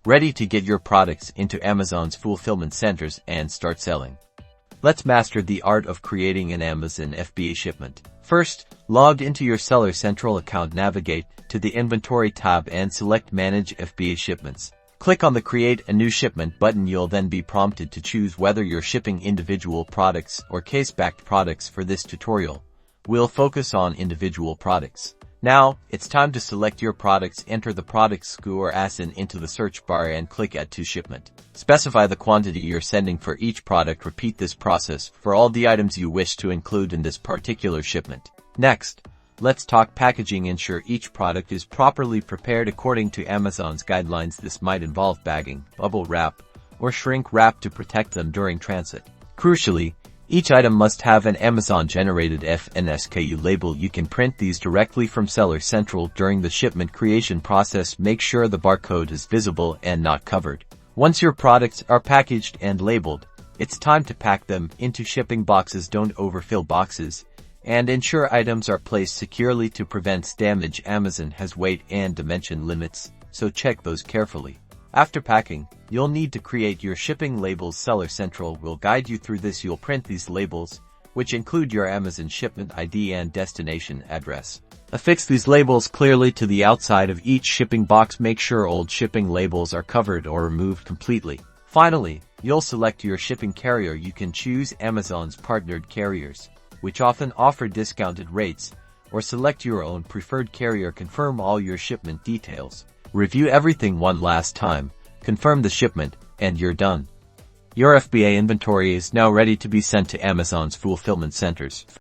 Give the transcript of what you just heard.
ready to get your products into Amazon's fulfillment centers and start selling. Let's master the art of creating an Amazon FBA shipment. First, log into your Seller Central account, navigate to the Inventory tab and select Manage FBA Shipments. Click on the Create a New Shipment button. You'll then be prompted to choose whether you're shipping individual products or case-backed products. For this tutorial, we'll focus on individual products. Now, it's time to select your products. Enter the product SKU or ASIN into the search bar and click Add to Shipment. Specify the quantity you're sending for each product. Repeat this process for all the items you wish to include in this particular shipment. Next, let's talk packaging. Ensure each product is properly prepared according to Amazon's guidelines. This might involve bagging, bubble wrap, or shrink wrap to protect them during transit. Crucially, each item must have an Amazon-generated FNSKU label. You can print these directly from Seller Central. During the shipment creation process, make sure the barcode is visible and not covered. Once your products are packaged and labeled, it's time to pack them into shipping boxes. Don't overfill boxes, and ensure items are placed securely to prevent damage. Amazon has weight and dimension limits, so check those carefully. After packing, you'll need to create your shipping labels. Seller Central will guide you through this. You'll print these labels, which include your Amazon shipment ID and destination address. Affix these labels clearly to the outside of each shipping box. Make sure old shipping labels are covered or removed completely. Finally, you'll select your shipping carrier. You can choose Amazon's partnered carriers, which often offer discounted rates, or select your own preferred carrier. Confirm all your shipment details. Review everything one last time, confirm the shipment, and you're done. Your FBA inventory is now ready to be sent to Amazon's fulfillment centers.